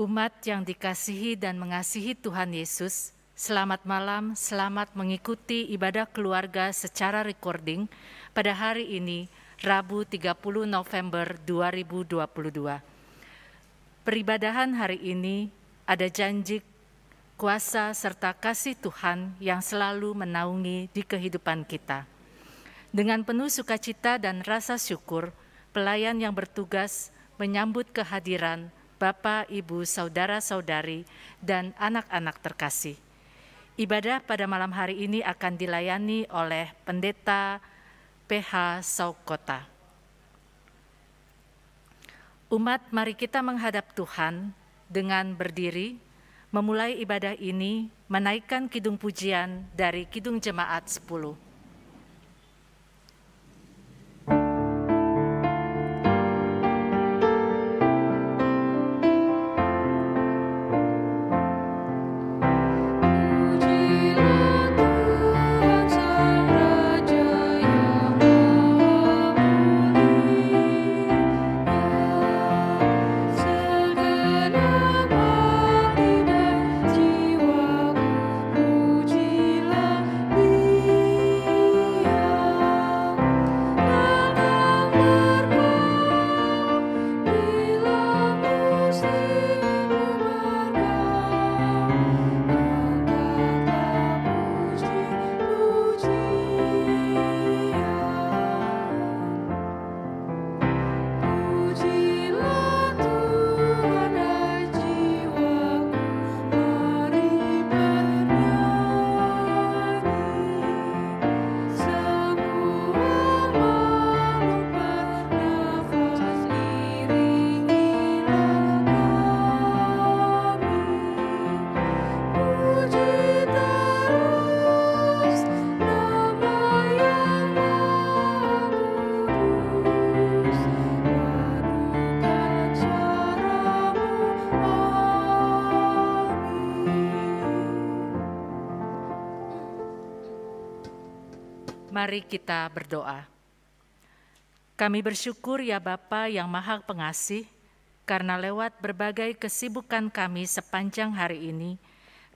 Umat yang dikasihi dan mengasihi Tuhan Yesus, selamat malam, selamat mengikuti ibadah keluarga secara recording pada hari ini, Rabu 30 November 2022. Peribadahan hari ini ada janji kuasa serta kasih Tuhan yang selalu menaungi di kehidupan kita. Dengan penuh sukacita dan rasa syukur, pelayan yang bertugas menyambut kehadiran Bapak, Ibu, Saudara-saudari, dan anak-anak terkasih. Ibadah pada malam hari ini akan dilayani oleh Pendeta PH Saukota. Umat, mari kita menghadap Tuhan dengan berdiri, memulai ibadah ini menaikkan kidung pujian dari Kidung Jemaat 10. Mari kita berdoa. Kami bersyukur ya Bapa yang Maha Pengasih, karena lewat berbagai kesibukan kami sepanjang hari ini,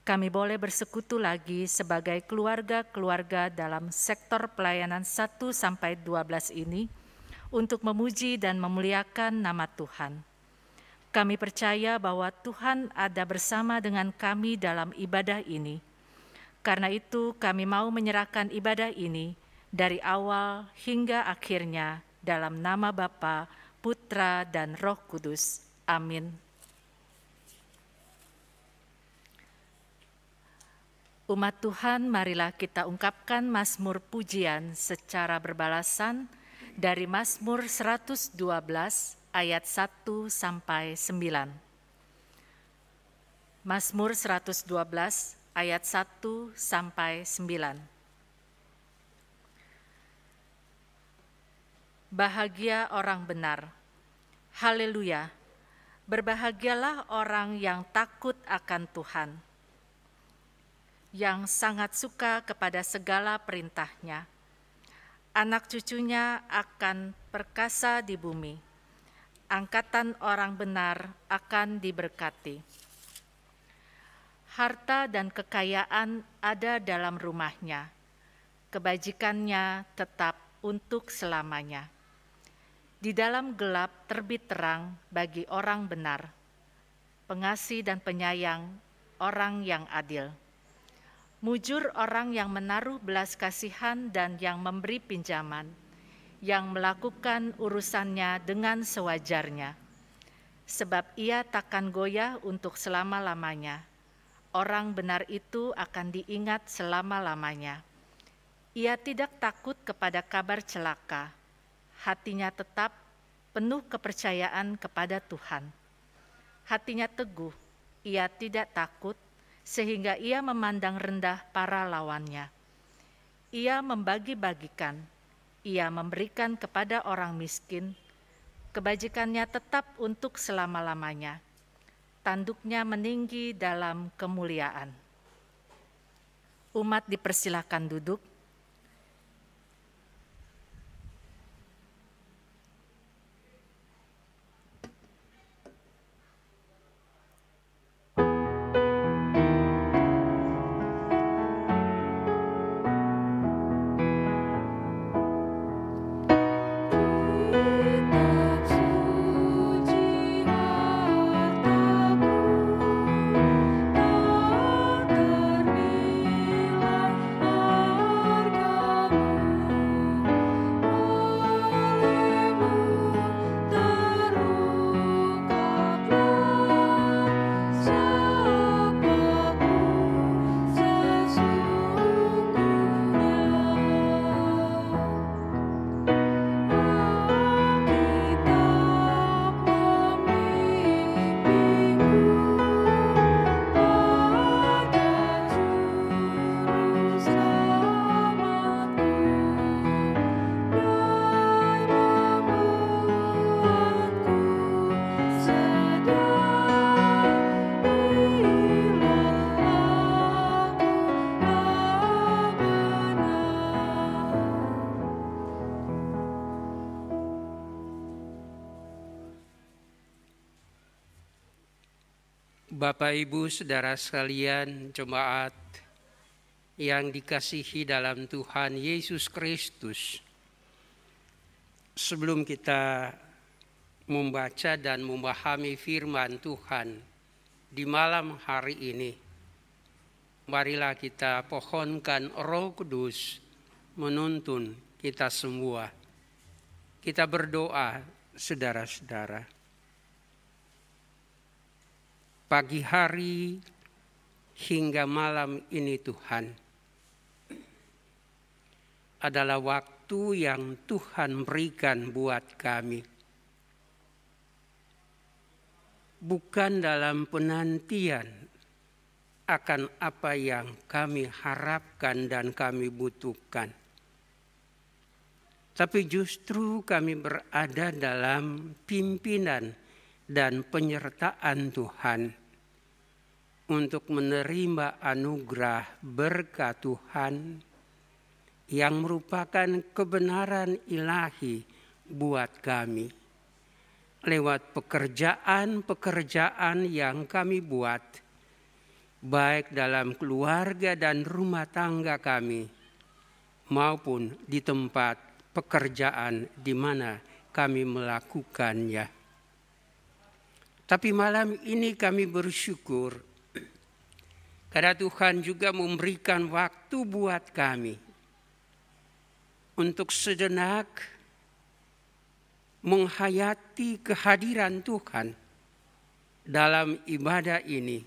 kami boleh bersekutu lagi sebagai keluarga-keluarga dalam sektor pelayanan 1-12 ini untuk memuji dan memuliakan nama Tuhan. Kami percaya bahwa Tuhan ada bersama dengan kami dalam ibadah ini. Karena itu kami mau menyerahkan ibadah ini dari awal hingga akhirnya dalam nama Bapa, Putra, dan Roh Kudus. Amin. Umat Tuhan, marilah kita ungkapkan mazmur pujian secara berbalasan dari Mazmur 112 ayat 1 sampai 9. Mazmur 112 ayat 1 sampai 9. Bahagia orang benar. Haleluya. Berbahagialah orang yang takut akan Tuhan, yang sangat suka kepada segala perintahnya. Anak cucunya akan perkasa di bumi. Angkatan orang benar akan diberkati. Harta dan kekayaan ada dalam rumahnya. Kebajikannya tetap untuk selamanya. Di dalam gelap terbit terang bagi orang benar, pengasih dan penyayang orang yang adil. Mujur orang yang menaruh belas kasihan dan yang memberi pinjaman, yang melakukan urusannya dengan sewajarnya. Sebab ia takkan goyah untuk selama-lamanya. Orang benar itu akan diingat selama-lamanya. Ia tidak takut kepada kabar celaka. Hatinya tetap penuh kepercayaan kepada Tuhan. Hatinya teguh, ia tidak takut, sehingga ia memandang rendah para lawannya. Ia membagi-bagikan, ia memberikan kepada orang miskin, kebajikannya tetap untuk selama-lamanya. Tanduknya meninggi dalam kemuliaan. Umat dipersilakan duduk. Bapak, Ibu, Saudara sekalian, jemaat yang dikasihi dalam Tuhan Yesus Kristus. Sebelum kita membaca dan memahami firman Tuhan di malam hari ini, marilah kita pohonkan Roh Kudus menuntun kita semua. Kita berdoa, saudara-saudara. Pagi hari hingga malam ini Tuhan adalah waktu yang Tuhan berikan buat kami. Bukan dalam penantian akan apa yang kami harapkan dan kami butuhkan. Tapi justru kami berada dalam pimpinan dan penyertaan Tuhan untuk menerima anugerah berkat Tuhan yang merupakan kebenaran ilahi buat kami. Lewat pekerjaan-pekerjaan yang kami buat, baik dalam keluarga dan rumah tangga kami, maupun di tempat pekerjaan di mana kami melakukannya. Tapi malam ini kami bersyukur karena Tuhan juga memberikan waktu buat kami untuk sejenak menghayati kehadiran Tuhan dalam ibadah ini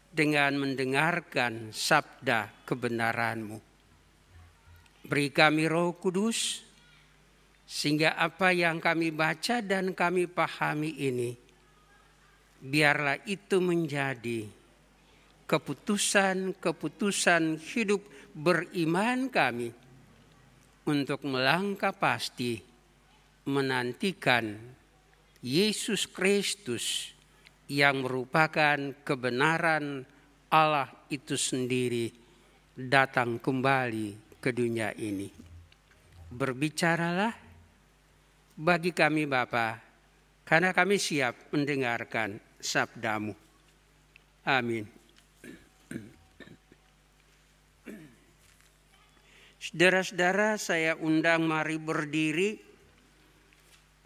dengan mendengarkan sabda kebenaran-Mu. Beri kami Roh Kudus sehingga apa yang kami baca dan kami pahami ini, biarlah itu menjadi keputusan hidup beriman kami untuk melangkah pasti menantikan Yesus Kristus yang merupakan kebenaran Allah itu sendiri datang kembali ke dunia ini. Berbicaralah bagi kami Bapa, karena kami siap mendengarkan sabda-Mu. Amin. Saudara-saudara, saya undang mari berdiri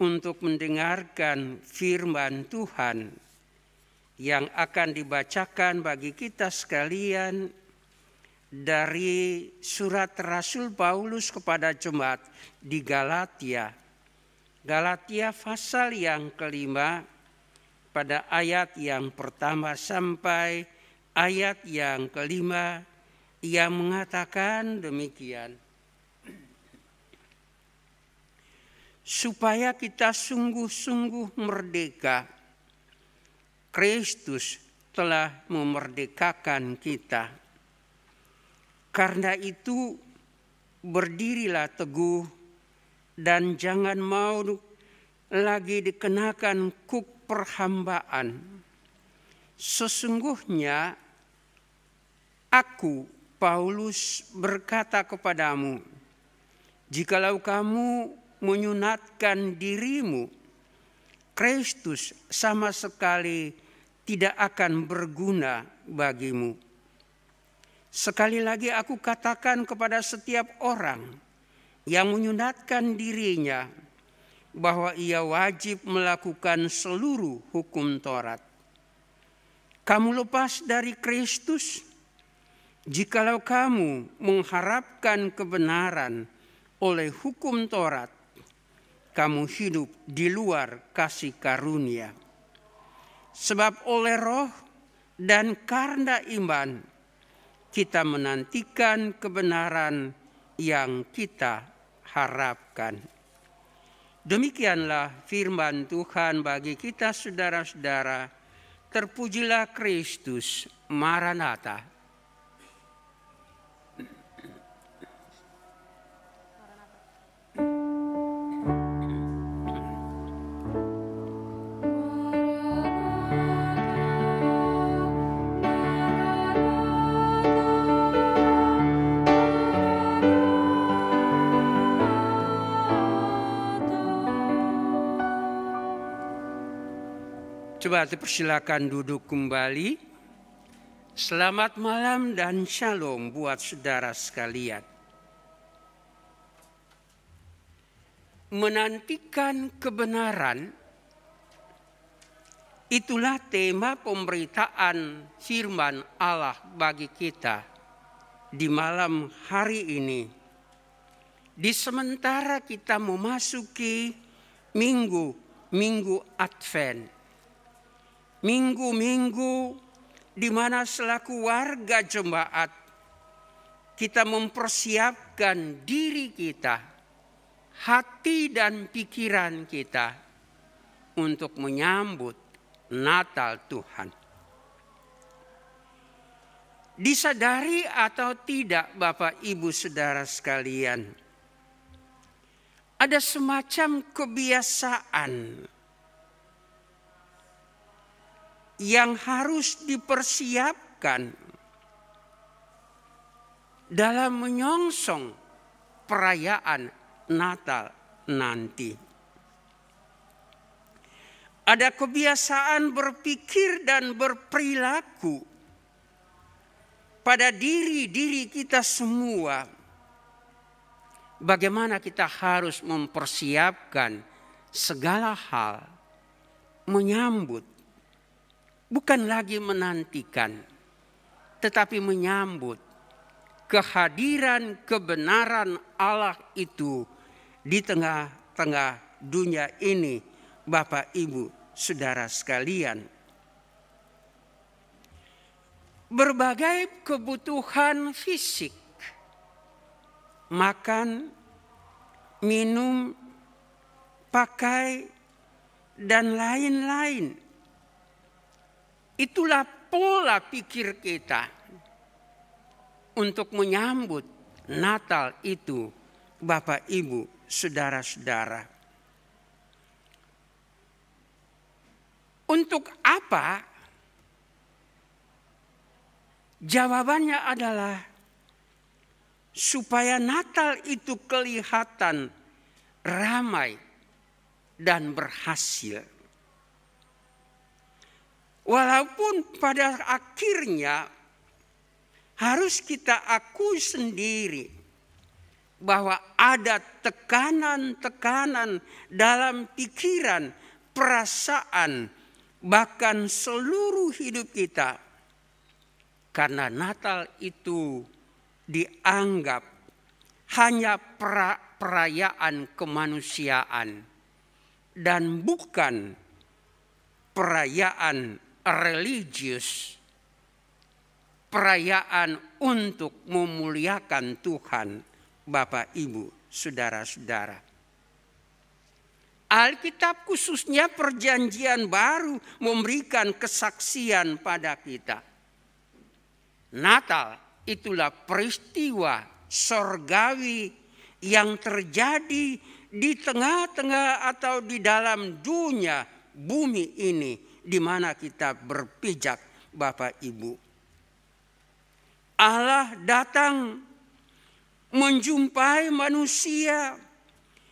untuk mendengarkan firman Tuhan yang akan dibacakan bagi kita sekalian dari surat Rasul Paulus kepada jemaat di Galatia. Galatia pasal yang kelima pada ayat yang pertama sampai ayat yang kelima yang mengatakan demikian. Supaya kita sungguh-sungguh merdeka, Kristus telah memerdekakan kita. Karena itu berdirilah teguh dan jangan mau lagi dikenakan kuk perhambaan. Sesungguhnya aku, Paulus, berkata kepadamu, jikalau kamu menyunatkan dirimu, Kristus sama sekali tidak akan berguna bagimu. Sekali lagi aku katakan kepada setiap orang yang menyunatkan dirinya bahwa ia wajib melakukan seluruh hukum Taurat. Kamu lepas dari Kristus jikalau kamu mengharapkan kebenaran oleh hukum Taurat, kamu hidup di luar kasih karunia. Sebab oleh Roh dan karena iman kita menantikan kebenaran yang kita harapkan. Demikianlah firman Tuhan bagi kita saudara-saudara. Terpujilah Kristus, Maranatha. Coba dipersilakan duduk kembali. Selamat malam dan shalom buat saudara sekalian. Menantikan kebenaran, itulah tema pemberitaan firman Allah bagi kita di malam hari ini. Di sementara kita memasuki minggu Advent. Minggu-minggu di mana selaku warga jemaat kita mempersiapkan diri kita, hati dan pikiran kita untuk menyambut Natal Tuhan. Disadari atau tidak Bapak Ibu Saudara sekalian, ada semacam kebiasaan yang harus dipersiapkan dalam menyongsong perayaan Natal nanti. Ada kebiasaan berpikir dan berperilaku pada diri kita semua. Bagaimana kita harus mempersiapkan segala hal, menyambut, bukan lagi menantikan, tetapi menyambut kehadiran kebenaran Allah itu di tengah-tengah dunia ini, Bapak Ibu Saudara sekalian. Berbagai kebutuhan fisik, makan, minum, pakai, dan lain-lain. Itulah pola pikir kita untuk menyambut Natal itu, Bapak Ibu Saudara-saudara. Untuk apa? Jawabannya adalah supaya Natal itu kelihatan ramai dan berhasil. Walaupun pada akhirnya harus kita akui sendiri bahwa ada tekanan-tekanan dalam pikiran, perasaan, bahkan seluruh hidup kita. Karena Natal itu dianggap hanya perayaan kemanusiaan dan bukan perayaan religius, perayaan untuk memuliakan Tuhan, Bapak Ibu Saudara-saudara. Alkitab khususnya Perjanjian Baru memberikan kesaksian pada kita. Natal itulah peristiwa sorgawi yang terjadi di tengah-tengah atau di dalam dunia bumi ini di mana kita berpijak, Bapak Ibu. Allah datang menjumpai manusia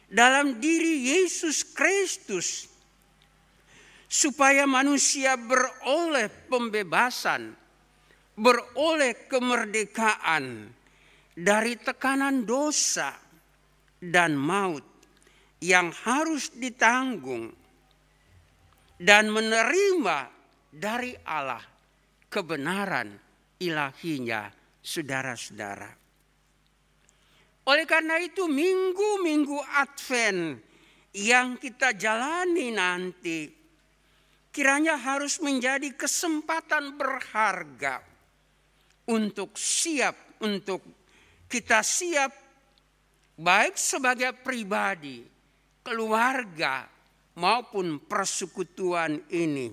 dalam diri Yesus Kristus supaya manusia beroleh pembebasan, beroleh kemerdekaan dari tekanan dosa dan maut yang harus ditanggung dan menerima dari Allah kebenaran ilahinya, saudara-saudara. Oleh karena itu minggu-minggu Advent yang kita jalani nanti kiranya harus menjadi kesempatan berharga untuk kita siap baik sebagai pribadi, keluarga maupun persekutuan ini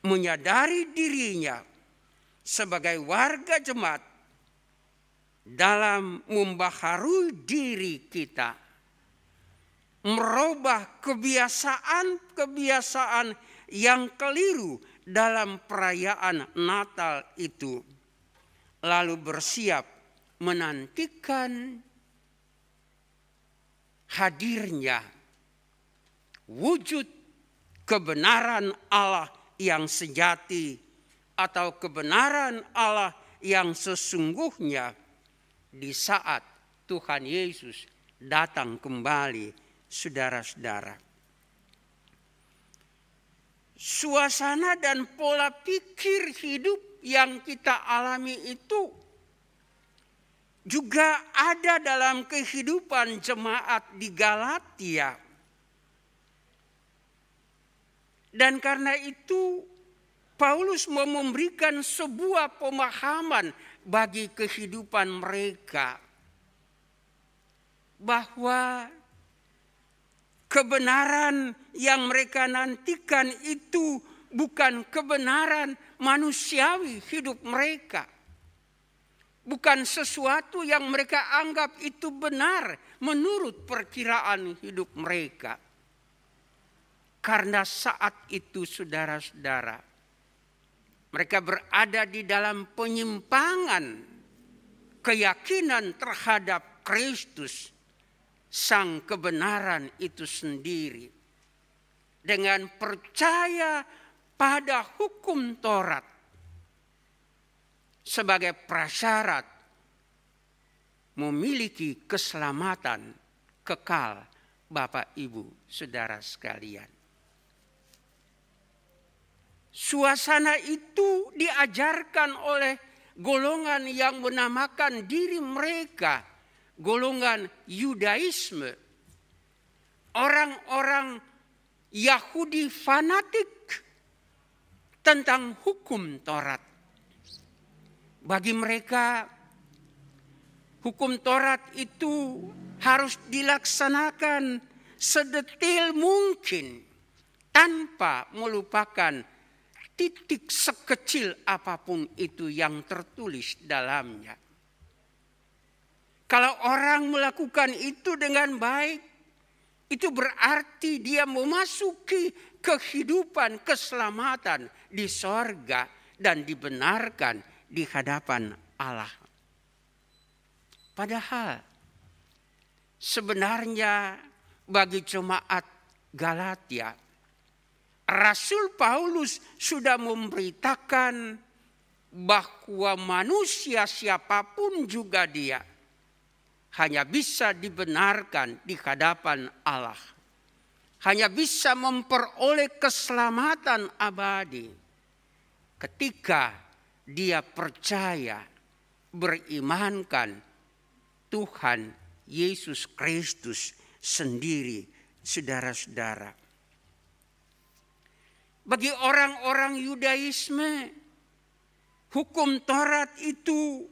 menyadari dirinya sebagai warga jemaat dalam membaharui diri kita, merubah kebiasaan-kebiasaan yang keliru dalam perayaan Natal itu, lalu bersiap menantikan hadirnya wujud kebenaran Allah yang sejati atau kebenaran Allah yang sesungguhnya di saat Tuhan Yesus datang kembali, saudara-saudara. Suasana dan pola pikir hidup yang kita alami itu juga ada dalam kehidupan jemaat di Galatia. Dan karena itu Paulus mau memberikan sebuah pemahaman bagi kehidupan mereka, bahwa kebenaran yang mereka nantikan itu bukan kebenaran manusiawi hidup mereka. Bukan sesuatu yang mereka anggap itu benar menurut perkiraan hidup mereka. Karena saat itu saudara-saudara, mereka berada di dalam penyimpangan keyakinan terhadap Kristus, sang kebenaran itu sendiri. Dengan percaya pada hukum Taurat sebagai prasyarat memiliki keselamatan kekal, Bapak Ibu Saudara sekalian. Suasana itu diajarkan oleh golongan yang menamakan diri mereka golongan Yudaisme. Orang-orang Yahudi fanatik tentang hukum Taurat. Bagi mereka hukum Taurat itu harus dilaksanakan sedetil mungkin tanpa melupakan titik sekecil apapun itu yang tertulis dalamnya. Kalau orang melakukan itu dengan baik, itu berarti dia memasuki kehidupan keselamatan di sorga dan dibenarkan di hadapan Allah. Padahal sebenarnya bagi jemaat Galatia, Rasul Paulus sudah memberitakan bahwa manusia siapapun juga dia hanya bisa dibenarkan di hadapan Allah. Hanya bisa memperoleh keselamatan abadi ketika dia percaya, berimankan Tuhan Yesus Kristus sendiri, saudara-saudara. Bagi orang-orang Yudaisme, hukum Taurat itu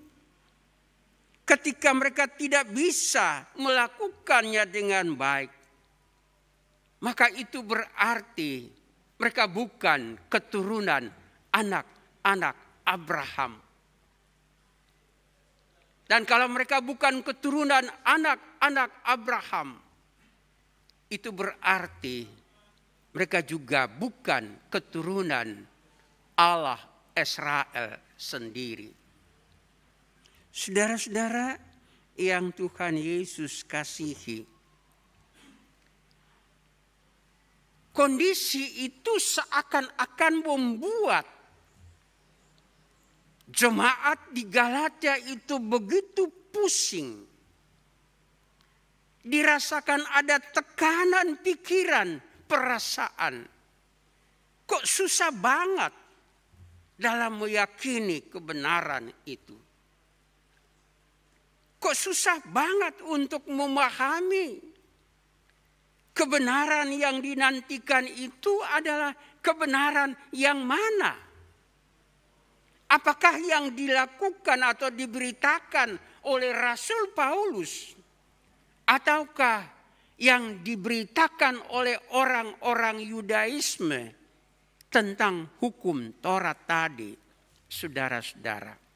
ketika mereka tidak bisa melakukannya dengan baik, maka itu berarti mereka bukan keturunan anak-anak Abraham. Dan kalau mereka bukan keturunan anak-anak Abraham, itu berarti mereka juga bukan keturunan Allah Israel sendiri. Saudara-saudara yang Tuhan Yesus kasihi, kondisi itu seakan-akan membuat jemaat di Galatia itu begitu pusing. Dirasakan ada tekanan pikiran, perasaan. Kok susah banget dalam meyakini kebenaran itu. Kok susah banget untuk memahami kebenaran yang dinantikan itu adalah kebenaran yang mana? Apakah yang dilakukan atau diberitakan oleh Rasul Paulus, ataukah yang diberitakan oleh orang-orang Yudaisme tentang hukum Taurat tadi, saudara-saudara?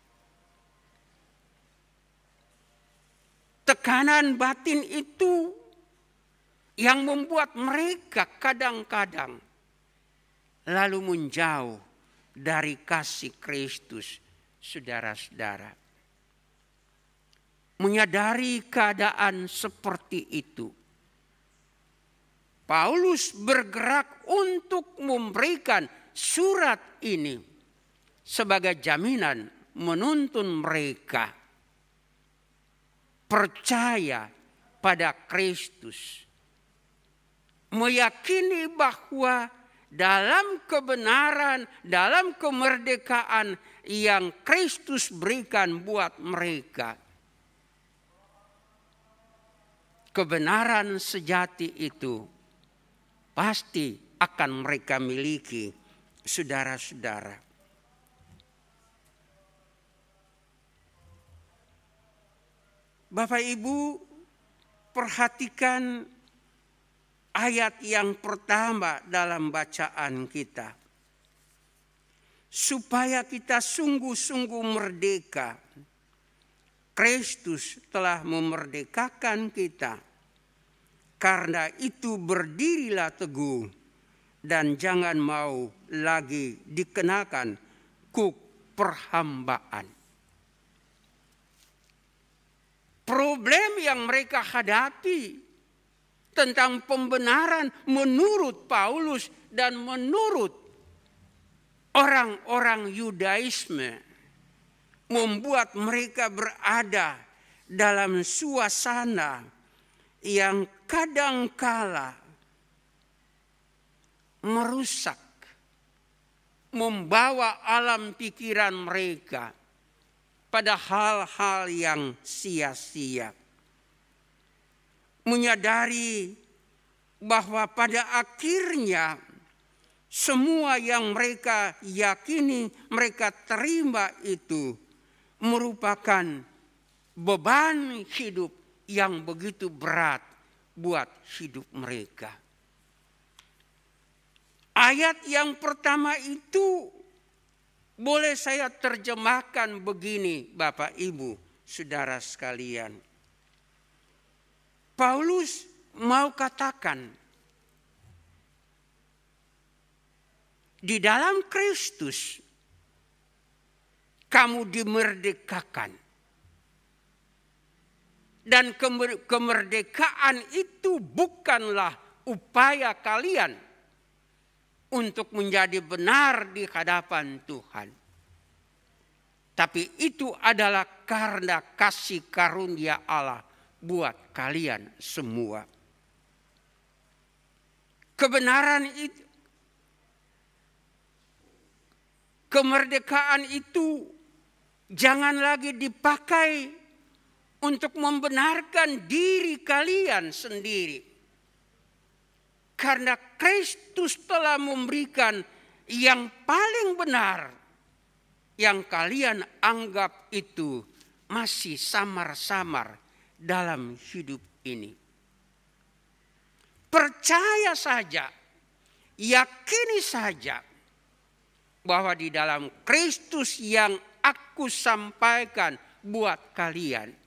Tekanan batin itu yang membuat mereka kadang-kadang lalu menjauh dari kasih Kristus, saudara-saudara. Menyadari keadaan seperti itu, Paulus bergerak untuk memberikan surat ini sebagai jaminan menuntun mereka percaya pada Kristus, meyakini bahwa dalam kebenaran, dalam kemerdekaan yang Kristus berikan buat mereka, kebenaran sejati itu pasti akan mereka miliki, saudara-saudara. Bapak Ibu, perhatikan ayat yang pertama dalam bacaan kita. Supaya kita sungguh-sungguh merdeka. Kristus telah memerdekakan kita. Karena itu berdirilah teguh dan jangan mau lagi dikenakan kuk perhambaan. Problem yang mereka hadapi tentang pembenaran menurut Paulus dan menurut orang-orang Yudaisme membuat mereka berada dalam suasana yang kadangkala merusak, membawa alam pikiran mereka pada hal-hal yang sia-sia. Menyadari bahwa pada akhirnya semua yang mereka yakini, mereka terima itu merupakan beban hidup yang begitu berat buat hidup mereka. Ayat yang pertama itu boleh saya terjemahkan begini, Bapak Ibu, saudara sekalian. Paulus mau katakan, di dalam Kristus kamu dimerdekakan. Dan kemerdekaan itu bukanlah upaya kalian untuk menjadi benar di hadapan Tuhan. Tapi itu adalah karena kasih karunia Allah buat kalian semua. Kebenaran itu, kemerdekaan itu jangan lagi dipakai untuk membenarkan diri kalian sendiri. Karena Kristus telah memberikan yang paling benar yang kalian anggap itu masih samar-samar dalam hidup ini. Percaya saja, yakini saja bahwa di dalam Kristus yang aku sampaikan buat kalian,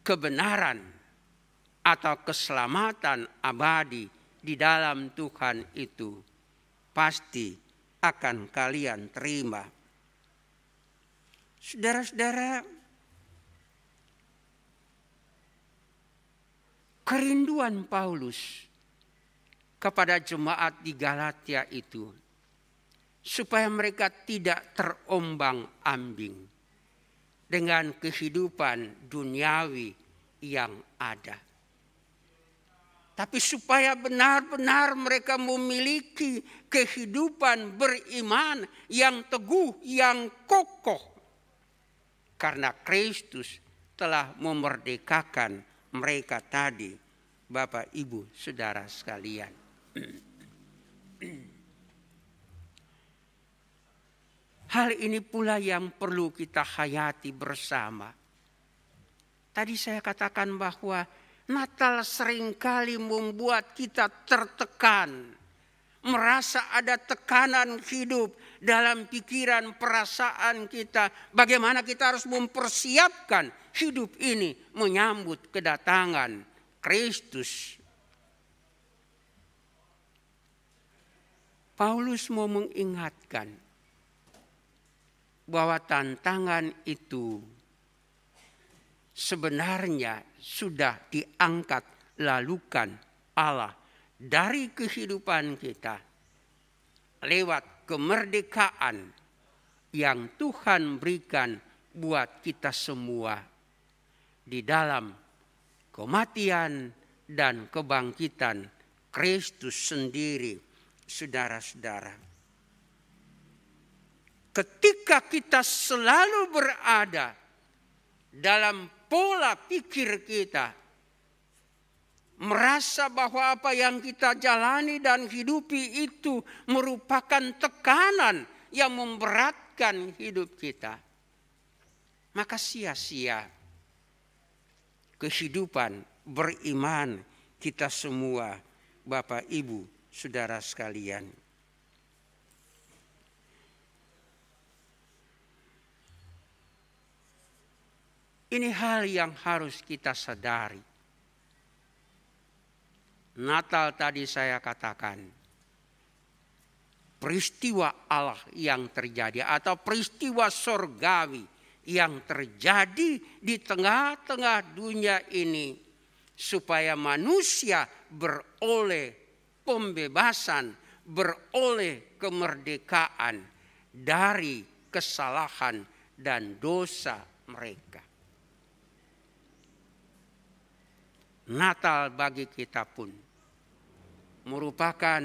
kebenaran atau keselamatan abadi di dalam Tuhan itu pasti akan kalian terima. Saudara-saudara, kerinduan Paulus kepada jemaat di Galatia itu supaya mereka tidak terombang-ambing dengan kehidupan duniawi yang ada. Tapi supaya benar-benar mereka memiliki kehidupan beriman yang teguh, yang kokoh. Karena Kristus telah memerdekakan mereka tadi, Bapak, Ibu, Saudara sekalian. Hal ini pula yang perlu kita hayati bersama. Tadi saya katakan bahwa Natal seringkali membuat kita tertekan, merasa ada tekanan hidup dalam pikiran perasaan kita. Bagaimana kita harus mempersiapkan hidup ini menyambut kedatangan Kristus. Paulus mau mengingatkan bahwa tantangan itu sebenarnya sudah diangkat lalukan Allah dari kehidupan kita lewat kemerdekaan yang Tuhan berikan buat kita semua di dalam kematian dan kebangkitan Kristus sendiri, saudara-saudara. Ketika kita selalu berada dalam pola pikir kita, merasa bahwa apa yang kita jalani dan hidupi itu merupakan tekanan yang memberatkan hidup kita, maka sia-sia kehidupan beriman kita semua, Bapak, Ibu, saudara sekalian. Ini hal yang harus kita sadari. Natal tadi saya katakan, peristiwa Allah yang terjadi atau peristiwa sorgawi yang terjadi di tengah-tengah dunia ini, supaya manusia beroleh pembebasan, beroleh kemerdekaan dari kesalahan dan dosa mereka. Natal bagi kita pun merupakan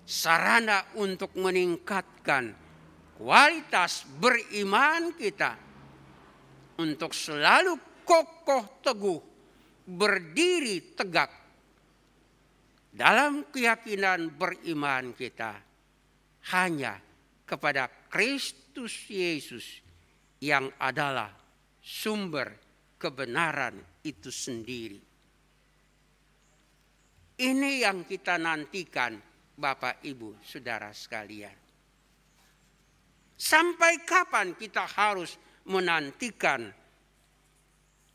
sarana untuk meningkatkan kualitas beriman kita, untuk selalu kokoh teguh, berdiri tegak dalam keyakinan beriman kita hanya kepada Kristus Yesus yang adalah sumber kebenaran itu sendiri. Ini yang kita nantikan, Bapak, Ibu, saudara sekalian. Sampai kapan kita harus menantikan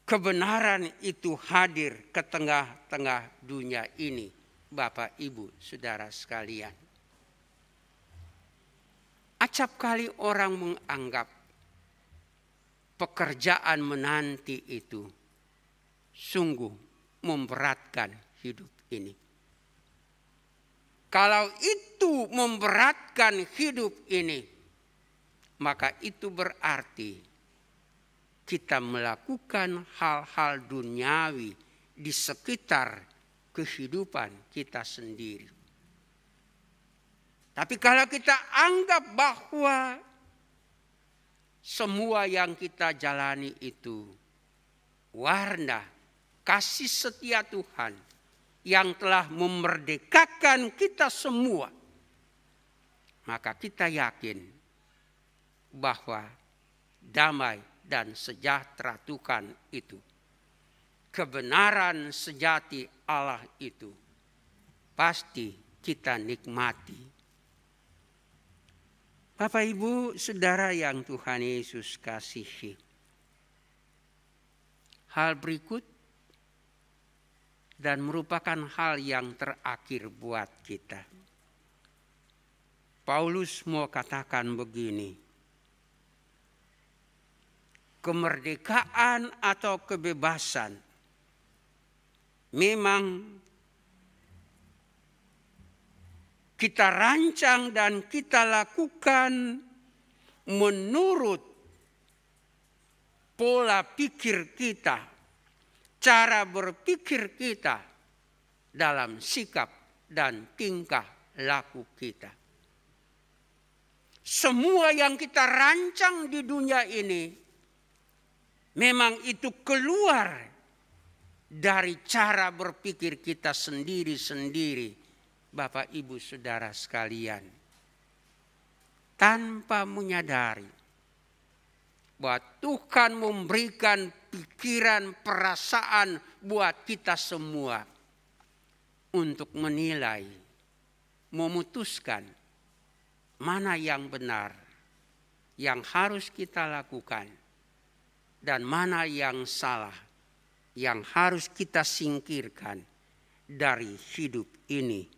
kebenaran itu hadir ke tengah-tengah dunia ini, Bapak, Ibu, saudara sekalian? Acap kali orang menganggap pekerjaan menanti itu sungguh memberatkan hidup ini. Kalau itu memberatkan hidup ini, maka itu berarti kita melakukan hal-hal duniawi di sekitar kehidupan kita sendiri. Tapi kalau kita anggap bahwa semua yang kita jalani itu warna kasih setia Tuhan yang telah memerdekakan kita semua, maka kita yakin bahwa damai dan sejahtera Tuhan itu, kebenaran sejati Allah itu pasti kita nikmati. Bapak, Ibu, saudara yang Tuhan Yesus kasihi, hal berikut dan merupakan hal yang terakhir buat kita. Paulus mau katakan begini, kemerdekaan atau kebebasan memang kita rancang dan kita lakukan menurut pola pikir kita, cara berpikir kita dalam sikap dan tingkah laku kita. Semua yang kita rancang di dunia ini memang itu keluar dari cara berpikir kita sendiri-sendiri, Bapak, Ibu, saudara sekalian, tanpa menyadari bahwa Tuhan memberikan pikiran, perasaan buat kita semua untuk menilai, memutuskan mana yang benar, yang harus kita lakukan, dan mana yang salah, yang harus kita singkirkan dari hidup ini,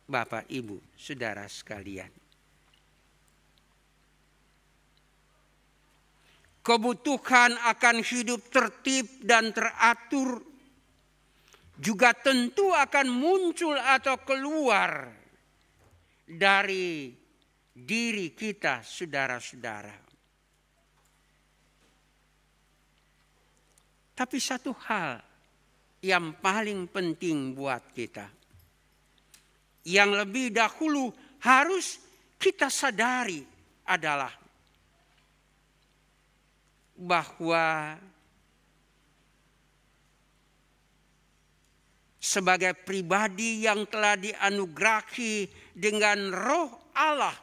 Bapak, Ibu, saudara sekalian. Kebutuhan akan hidup tertib dan teratur juga tentu akan muncul atau keluar dari diri kita, saudara-saudara. Tapi satu hal yang paling penting buat kita, yang lebih dahulu harus kita sadari adalah bahwa sebagai pribadi yang telah dianugerahi dengan Roh Allah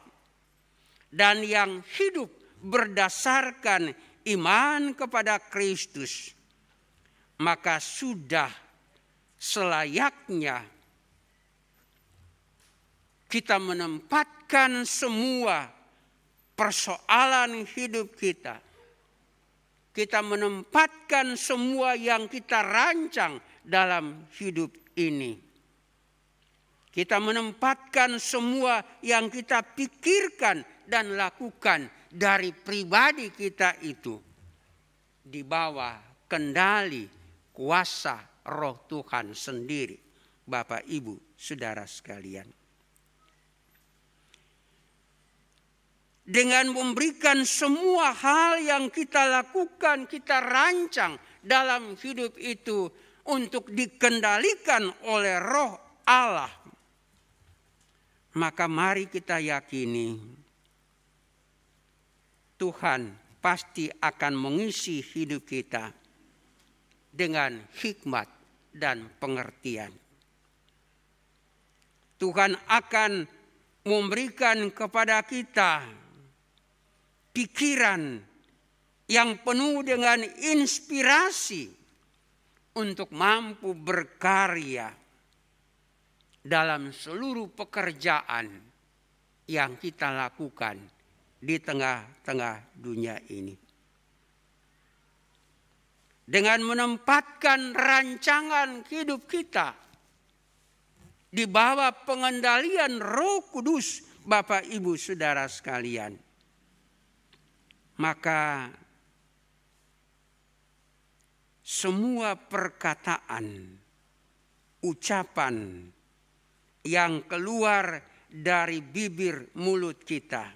dan yang hidup berdasarkan iman kepada Kristus, maka sudah selayaknya kita menempatkan semua persoalan hidup kita. Kita menempatkan semua yang kita rancang dalam hidup ini. Kita menempatkan semua yang kita pikirkan dan lakukan dari pribadi kita itu di bawah kendali kuasa Roh Tuhan sendiri. Bapak, Ibu, saudara sekalian. Dengan memberikan semua hal yang kita lakukan, kita rancang dalam hidup itu untuk dikendalikan oleh Roh Allah, maka mari kita yakini Tuhan pasti akan mengisi hidup kita dengan hikmat dan pengertian. Tuhan akan memberikan kepada kita pikiran yang penuh dengan inspirasi untuk mampu berkarya dalam seluruh pekerjaan yang kita lakukan di tengah-tengah dunia ini. Dengan menempatkan rancangan hidup kita di bawah pengendalian Roh Kudus, Bapak, Ibu, saudara sekalian, maka semua perkataan, ucapan yang keluar dari bibir mulut kita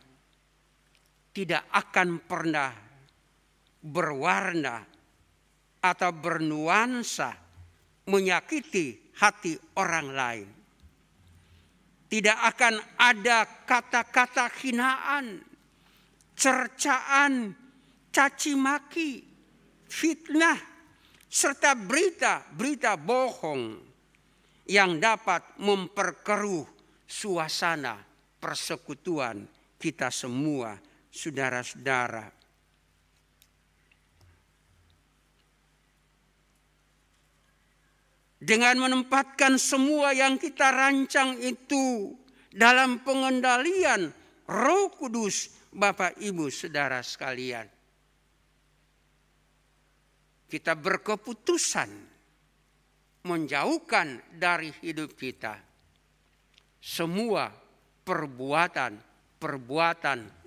tidak akan pernah berwarna atau bernuansa menyakiti hati orang lain. Tidak akan ada kata-kata hinaan, cercaan, caci maki, fitnah, serta berita-berita bohong yang dapat memperkeruh suasana persekutuan kita semua, saudara-saudara. Dengan menempatkan semua yang kita rancang itu dalam pengendalian Roh Kudus, Bapak, Ibu, saudara sekalian, kita berkeputusan menjauhkan dari hidup kita semua perbuatan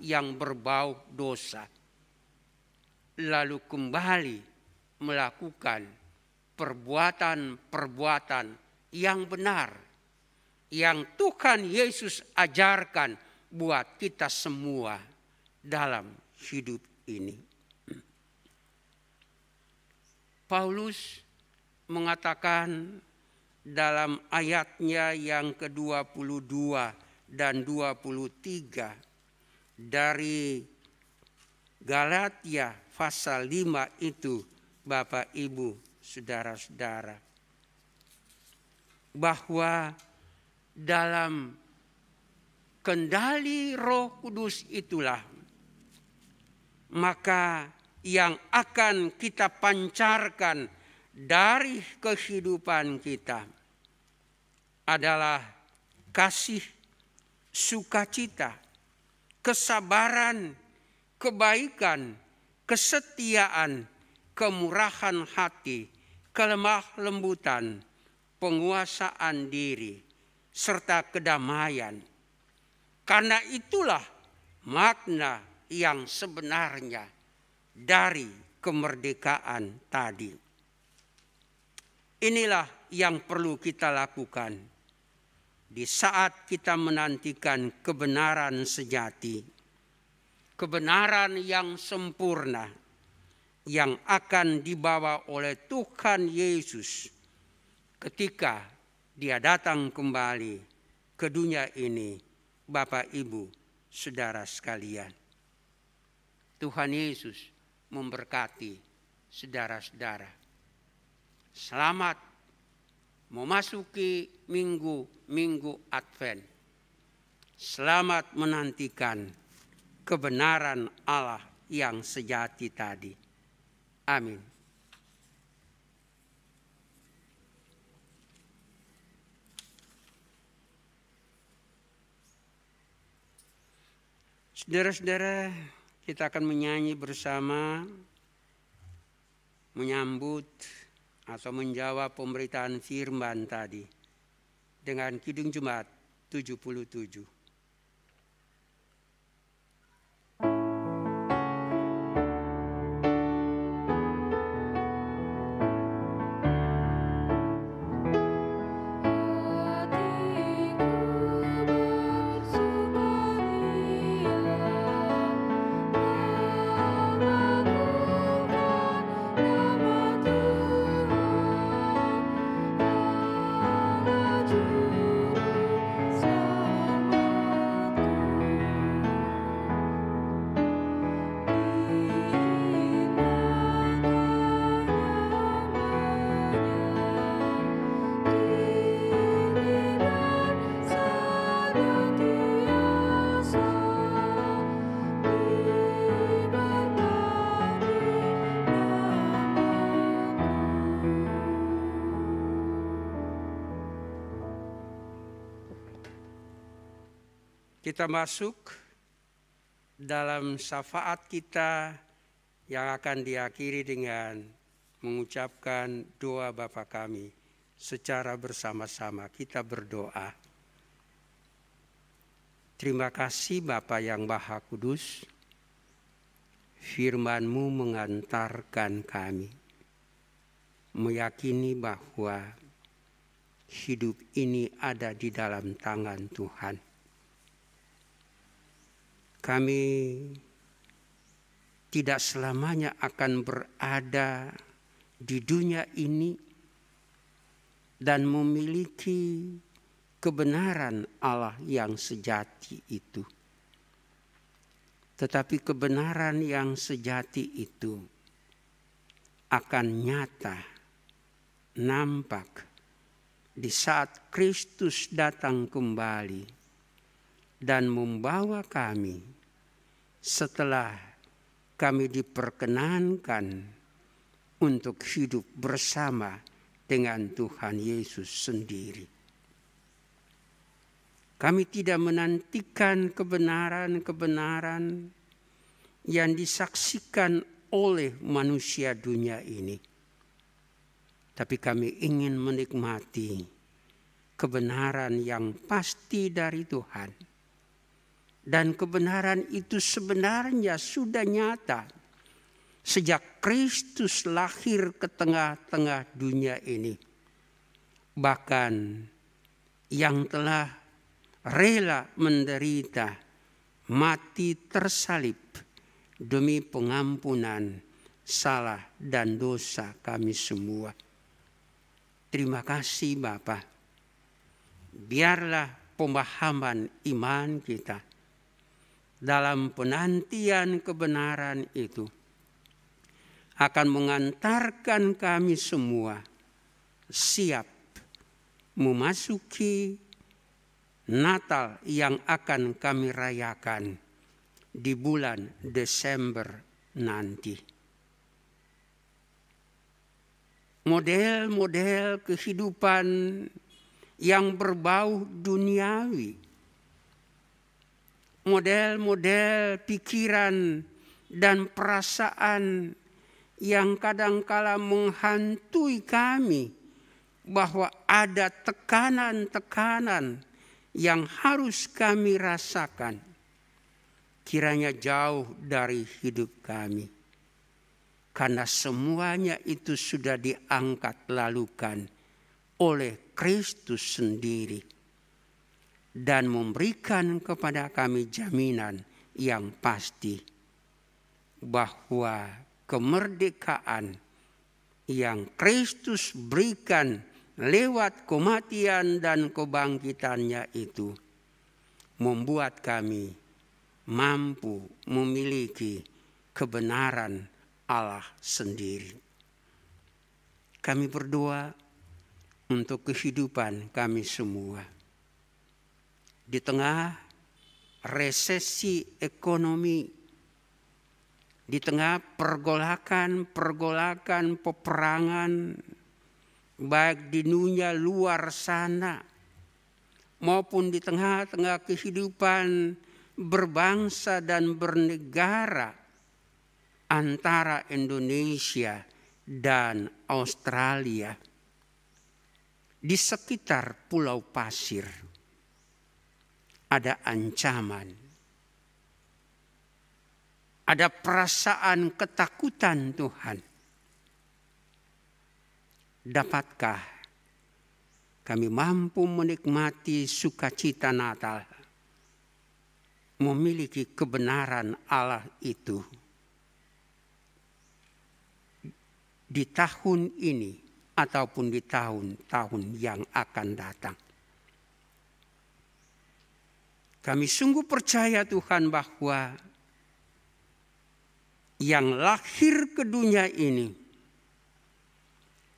yang berbau dosa, lalu kembali melakukan perbuatan-perbuatan yang benar yang Tuhan Yesus ajarkan buat kita semua dalam hidup ini. Paulus mengatakan dalam ayatnya yang ke-22 dan 23 dari Galatia pasal 5 itu, Bapak, Ibu, saudara-saudara, bahwa dalam kendali Roh Kudus itulah maka yang akan kita pancarkan dari kehidupan kita adalah kasih, sukacita, kesabaran, kebaikan, kesetiaan, kemurahan hati, kelemah lembutan, penguasaan diri, serta kedamaian. Karena itulah makna yang sebenarnya dari kemerdekaan tadi. inilah yang perlu kita lakukan di saat kita menantikan kebenaran sejati, kebenaran yang sempurna yang akan dibawa oleh Tuhan Yesus ketika Dia datang kembali ke dunia ini. Bapak, Ibu, saudara sekalian, Tuhan Yesus memberkati saudara-saudara. Selamat memasuki minggu Advent. Selamat menantikan kebenaran Allah yang sejati tadi. Amin. Saudara-saudara, kita akan menyanyi bersama menyambut atau menjawab pemberitaan firman tadi dengan Kidung Jemaat 77. Kita masuk dalam syafaat kita yang akan diakhiri dengan mengucapkan doa Bapa kami. Secara bersama-sama kita berdoa. Terima kasih Bapa yang Maha Kudus, firman-Mu mengantarkan kami meyakini bahwa hidup ini ada di dalam tangan Tuhan. Kami tidak selamanya akan berada di dunia ini dan memiliki kebenaran Allah yang sejati itu. Tetapi kebenaran yang sejati itu akan nyata, nampak di saat Kristus datang kembali dan membawa kami setelah kami diperkenankan untuk hidup bersama dengan Tuhan Yesus sendiri. Kami tidak menantikan kebenaran-kebenaran yang disaksikan oleh manusia dunia ini. Tapi kami ingin menikmati kebenaran yang pasti dari Tuhan. Dan kebenaran itu sebenarnya sudah nyata sejak Kristus lahir ke tengah-tengah dunia ini. Bahkan yang telah rela menderita, mati tersalib demi pengampunan salah dan dosa kami semua. Terima kasih Bapa. Biarlah pemahaman iman kita dalam penantian kebenaran itu akan mengantarkan kami semua siap memasuki Natal yang akan kami rayakan di bulan Desember nanti. Model-model kehidupan yang berbau duniawi, model-model pikiran dan perasaan yang kadangkala menghantui kami bahwa ada tekanan-tekanan yang harus kami rasakan. Kiranya jauh dari hidup kami. Karena semuanya itu sudah diangkat lalukan oleh Kristus sendiri dan memberikan kepada kami jaminan yang pasti bahwa kemerdekaan yang Kristus berikan lewat kematian dan kebangkitannya itu membuat kami mampu memiliki kebenaran Allah sendiri. Kami berdoa untuk kehidupan kami semua. Di tengah resesi ekonomi, di tengah pergolakan peperangan, baik di dunia luar sana, maupun di tengah-tengah kehidupan berbangsa dan bernegara antara Indonesia dan Australia, di sekitar Pulau Pasir ada ancaman, ada perasaan ketakutan Tuhan. Dapatkah kami mampu menikmati sukacita Natal, memiliki kebenaran Allah itu di tahun ini ataupun di tahun-tahun yang akan datang. Kami sungguh percaya Tuhan bahwa yang lahir ke dunia ini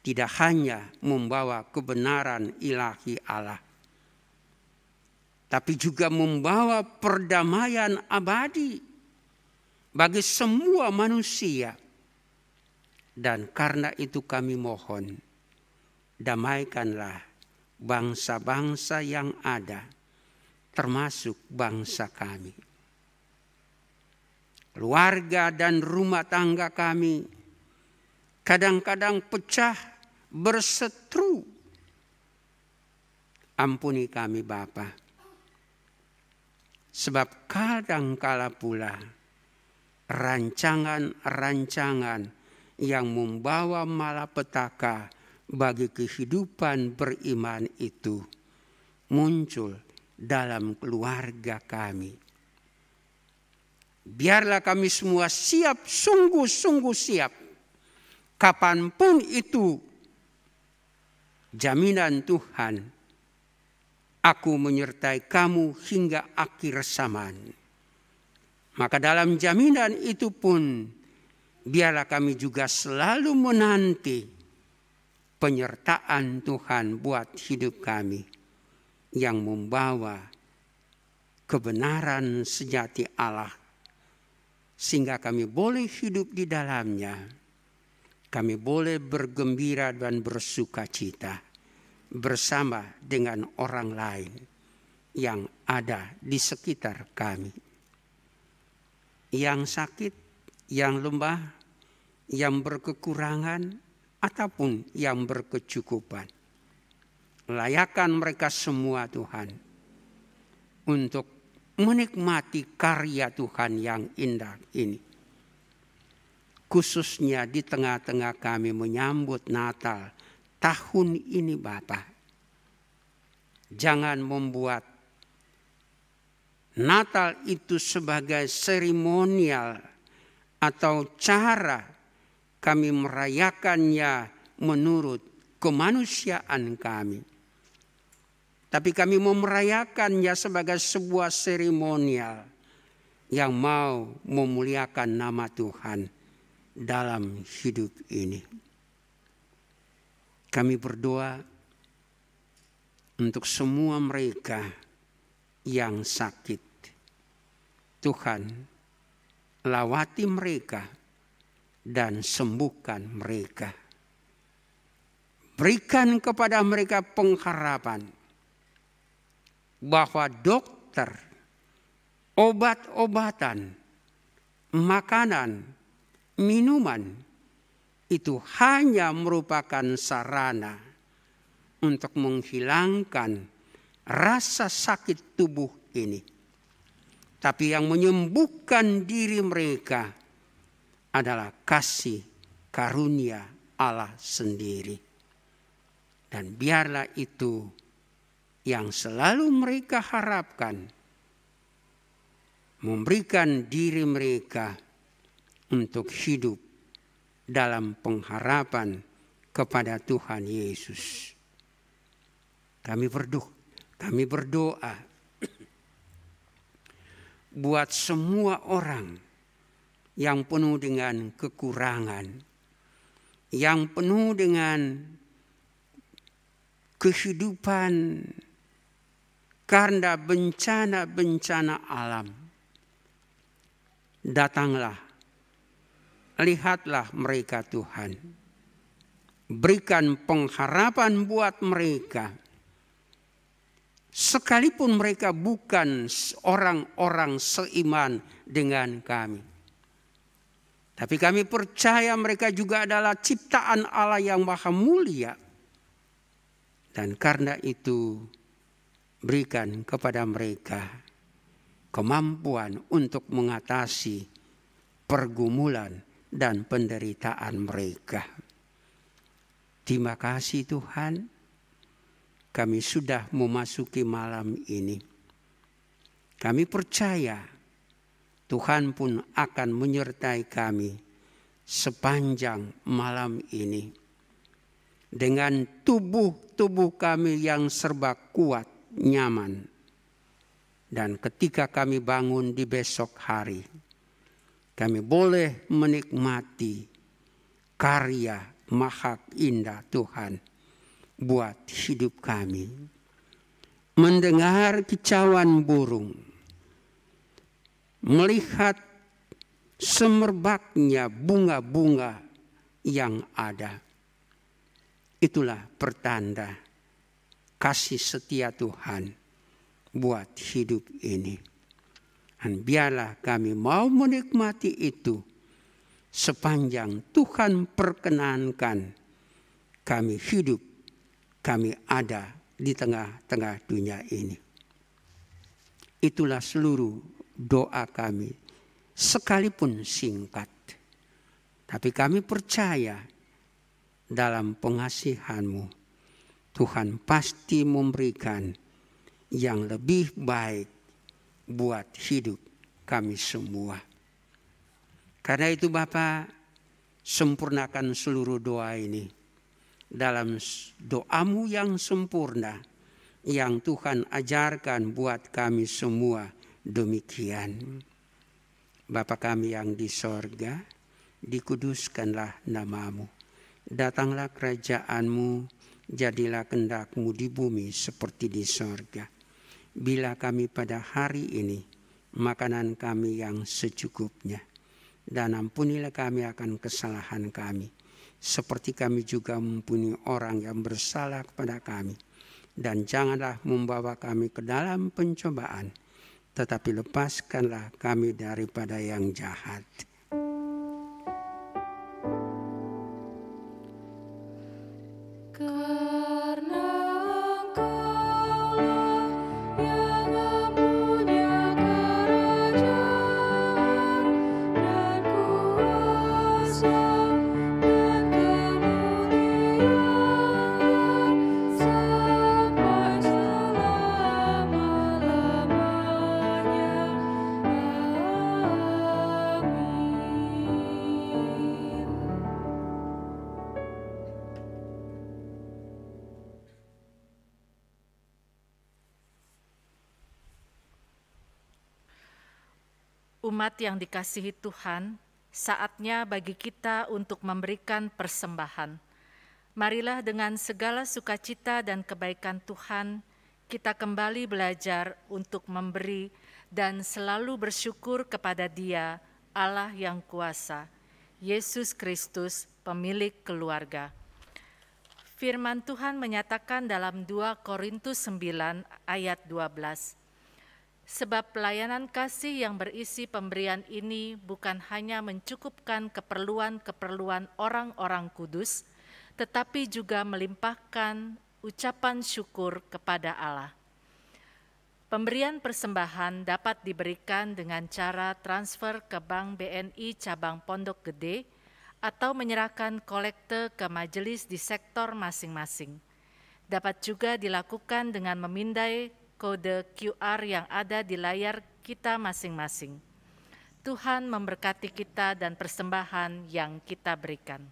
tidak hanya membawa kebenaran ilahi Allah, tapi juga membawa perdamaian abadi bagi semua manusia. Dan karena itu kami mohon, damaikanlah bangsa-bangsa yang ada, termasuk bangsa kami. Keluarga dan rumah tangga kami kadang-kadang pecah, berseteru. Ampuni kami Bapa, sebab kadang-kala pula rancangan-rancangan yang membawa malapetaka bagi kehidupan beriman itu muncul dalam keluarga kami. Biarlah kami semua siap, sungguh-sungguh siap, kapanpun itu jaminan Tuhan, aku menyertai kamu hingga akhir zaman. Maka dalam jaminan itu pun biarlah kami juga selalu menanti penyertaan Tuhan buat hidup kami yang membawa kebenaran sejati Allah, sehingga kami boleh hidup di dalamnya. Kami boleh bergembira dan bersukacita bersama dengan orang lain yang ada di sekitar kami. Yang sakit, yang lemah, yang berkekurangan, ataupun yang berkecukupan. Layakan mereka semua Tuhan untuk menikmati karya Tuhan yang indah ini. Khususnya di tengah-tengah kami menyambut Natal tahun ini Bapa. Jangan membuat Natal itu sebagai seremonial atau cara kami merayakannya menurut kemanusiaan kami. Tapi kami merayakannya sebagai sebuah seremonial yang mau memuliakan nama Tuhan dalam hidup ini. Kami berdoa untuk semua mereka yang sakit. Tuhan, lawati mereka dan sembuhkan mereka. Berikan kepada mereka pengharapan bahwa dokter, obat-obatan, makanan, minuman itu hanya merupakan sarana untuk menghilangkan rasa sakit tubuh ini. Tapi yang menyembuhkan diri mereka adalah kasih karunia Allah sendiri. Dan biarlah itu yang selalu mereka harapkan, memberikan diri mereka untuk hidup dalam pengharapan kepada Tuhan Yesus. Kami berdoa buat semua orang yang penuh dengan kekurangan, yang penuh dengan kehidupan karena bencana-bencana alam. Datanglah, lihatlah mereka Tuhan. Berikan pengharapan buat mereka. Sekalipun mereka bukan orang-orang seiman dengan kami. Tapi kami percaya mereka juga adalah ciptaan Allah yang maha mulia. Dan karena itu berikan kepada mereka kemampuan untuk mengatasi pergumulan dan penderitaan mereka. Terima kasih Tuhan, kami sudah memasuki malam ini. Kami percaya Tuhan pun akan menyertai kami sepanjang malam ini. Dengan tubuh kami yang serba kuat, nyaman. Dan ketika kami bangun di besok hari, kami boleh menikmati karya maha indah Tuhan buat hidup kami. Mendengar kicauan burung, melihat semerbaknya bunga-bunga yang ada. Itulah pertanda kasih setia Tuhan buat hidup ini. Dan biarlah kami mau menikmati itu sepanjang Tuhan perkenankan kami hidup, kami ada di tengah-tengah dunia ini. Itulah seluruh doa kami, sekalipun singkat. Tapi kami percaya dalam pengasihan-Mu, Tuhan pasti memberikan yang lebih baik buat hidup kami semua. Karena itu Bapa, sempurnakan seluruh doa ini dalam doa-Mu yang sempurna, yang Tuhan ajarkan buat kami semua demikian. Bapa kami yang di sorga, dikuduskanlah nama-Mu. Datanglah kerajaan-Mu, jadilah kehendak-Mu di bumi seperti di sorga. Bila kami pada hari ini makanan kami yang secukupnya, dan ampunilah kami akan kesalahan kami, seperti kami juga mengampuni orang yang bersalah kepada kami. Dan janganlah membawa kami ke dalam pencobaan, tetapi lepaskanlah kami daripada yang jahat. Umat yang dikasihi Tuhan, saatnya bagi kita untuk memberikan persembahan. Marilah dengan segala sukacita dan kebaikan Tuhan, kita kembali belajar untuk memberi dan selalu bersyukur kepada Dia, Allah yang kuasa, Yesus Kristus, pemilik keluarga. Firman Tuhan menyatakan dalam 2 Korintus 9 ayat 12, sebab pelayanan kasih yang berisi pemberian ini bukan hanya mencukupkan keperluan-keperluan orang-orang kudus, tetapi juga melimpahkan ucapan syukur kepada Allah. Pemberian persembahan dapat diberikan dengan cara transfer ke Bank BNI Cabang Pondok Gede atau menyerahkan kolekte ke majelis di sektor masing-masing. Dapat juga dilakukan dengan memindai kode QR yang ada di layar kita masing-masing. Tuhan memberkati kita dan persembahan yang kita berikan.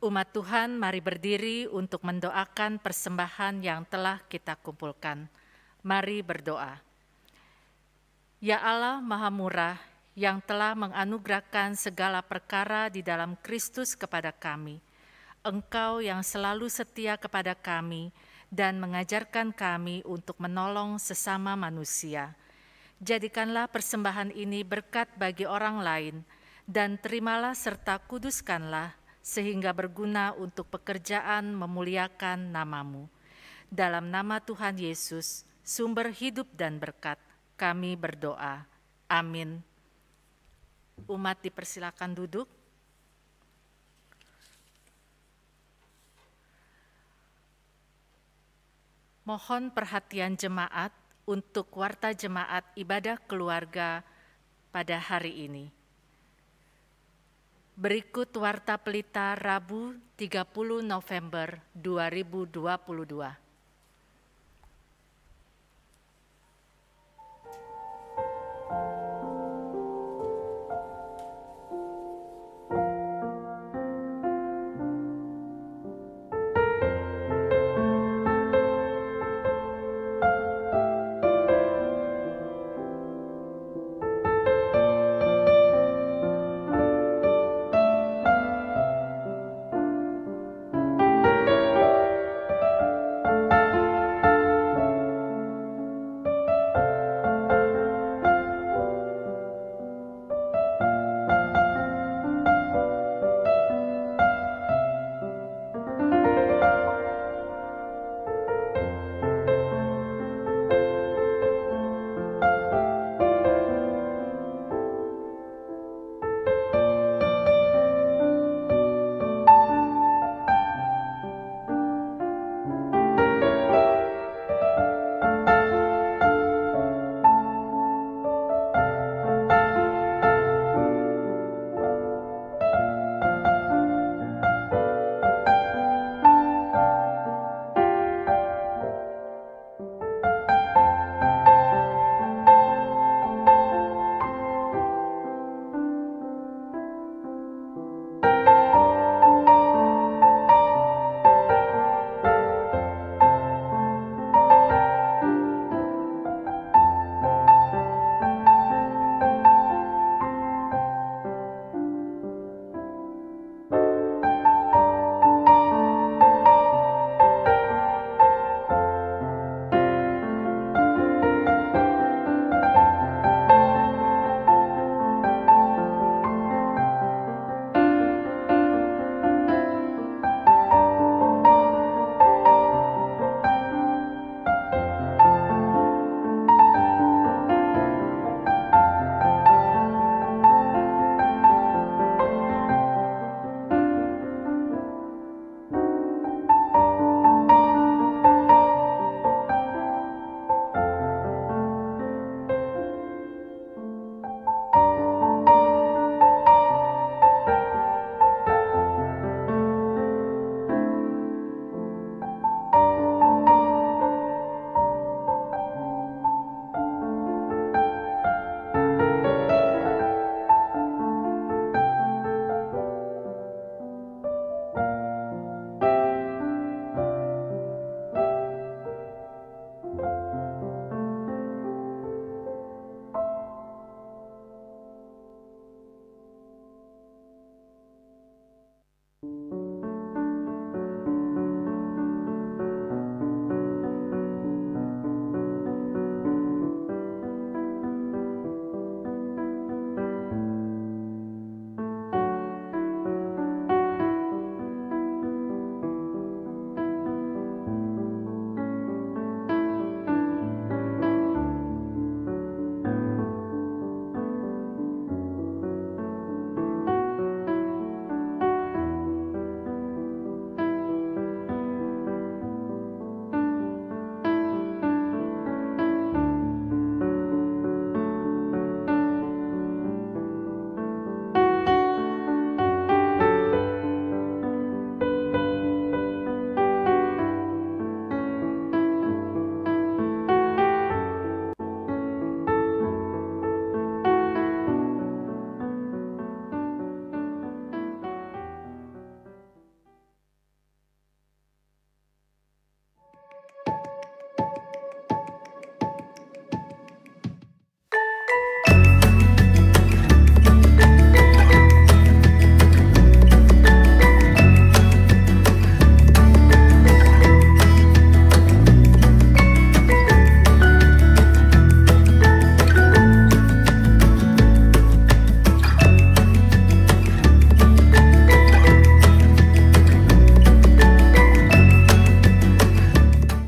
Umat Tuhan, mari berdiri untuk mendoakan persembahan yang telah kita kumpulkan. Mari berdoa. Ya Allah Maha Murah, yang telah menganugerahkan segala perkara di dalam Kristus kepada kami, Engkau yang selalu setia kepada kami dan mengajarkan kami untuk menolong sesama manusia. Jadikanlah persembahan ini berkat bagi orang lain, dan terimalah serta kuduskanlah, sehingga berguna untuk pekerjaan memuliakan nama-Mu. Dalam nama Tuhan Yesus, sumber hidup dan berkat, kami berdoa. Amin. Umat dipersilakan duduk. Mohon perhatian jemaat untuk warta jemaat ibadah keluarga pada hari ini. Berikut warta pelita Rabu 30 November 2022.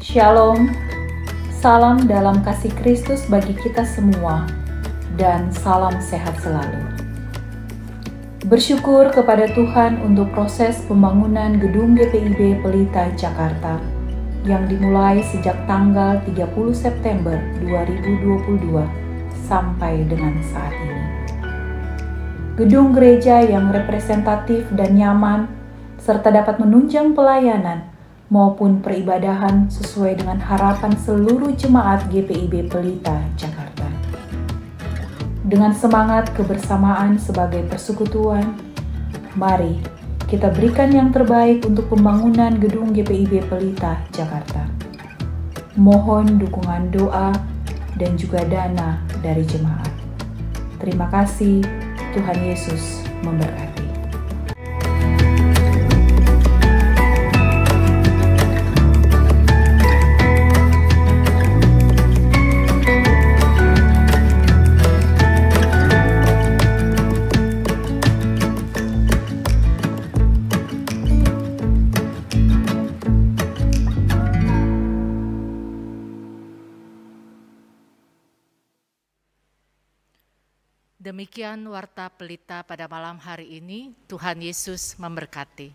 Shalom, salam dalam kasih Kristus bagi kita semua, dan salam sehat selalu. Bersyukur kepada Tuhan untuk proses pembangunan gedung GPIB Pelita Jakarta yang dimulai sejak tanggal 30 September 2022 sampai dengan saat ini. Gedung gereja yang representatif dan nyaman serta dapat menunjang pelayanan maupun peribadahan sesuai dengan harapan seluruh jemaat GPIB Pelita Jakarta. Dengan semangat kebersamaan sebagai persekutuan, mari kita berikan yang terbaik untuk pembangunan gedung GPIB Pelita Jakarta. Mohon dukungan doa dan juga dana dari jemaat. Terima kasih, Tuhan Yesus memberkati. Demikian Warta Pelita pada malam hari ini. Tuhan Yesus memberkati.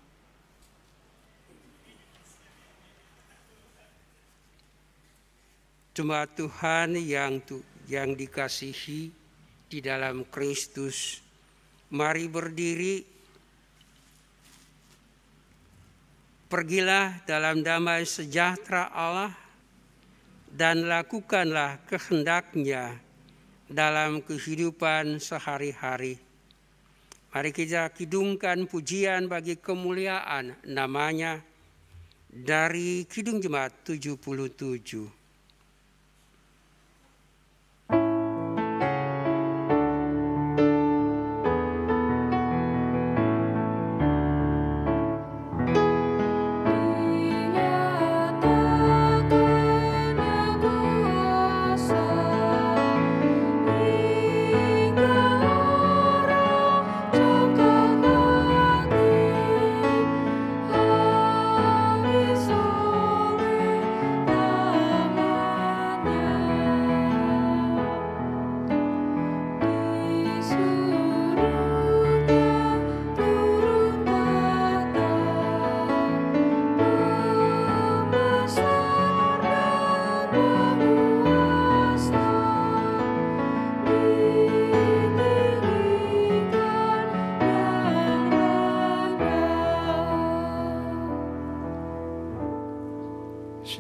Jemaat Tuhan yang dikasihi di dalam Kristus, mari berdiri. Pergilah dalam damai sejahtera Allah dan lakukanlah kehendak-Nya dalam kehidupan sehari-hari. Mari kita kidungkan pujian bagi kemuliaan nama-Nya dari Kidung Jemaat 77.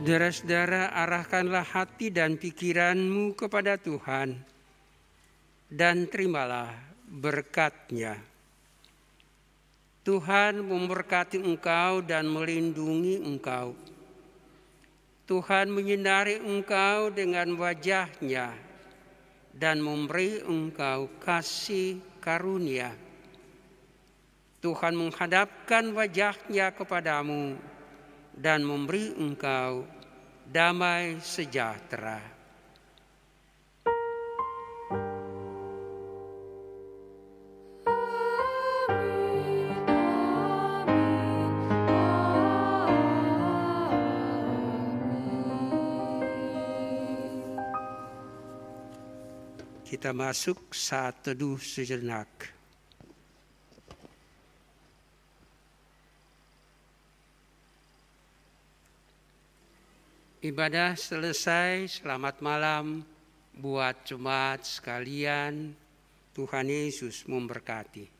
Saudara-saudara, arahkanlah hati dan pikiranmu kepada Tuhan dan terimalah berkat-Nya. Tuhan memberkati engkau dan melindungi engkau. Tuhan menyinari engkau dengan wajah-Nya dan memberi engkau kasih karunia. Tuhan menghadapkan wajah-Nya kepadamu dan memberi engkau damai sejahtera. Kita masuk saat teduh sejenak. Ibadah selesai, selamat malam buat jemaat sekalian. Tuhan Yesus memberkati.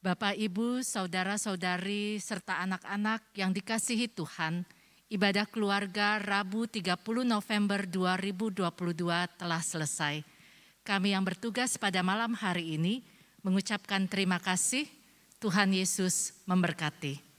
Bapak, Ibu, saudara-saudari, serta anak-anak yang dikasihi Tuhan, ibadah keluarga Rabu 30 November 2022 telah selesai. Kami yang bertugas pada malam hari ini mengucapkan terima kasih. Tuhan Yesus memberkati.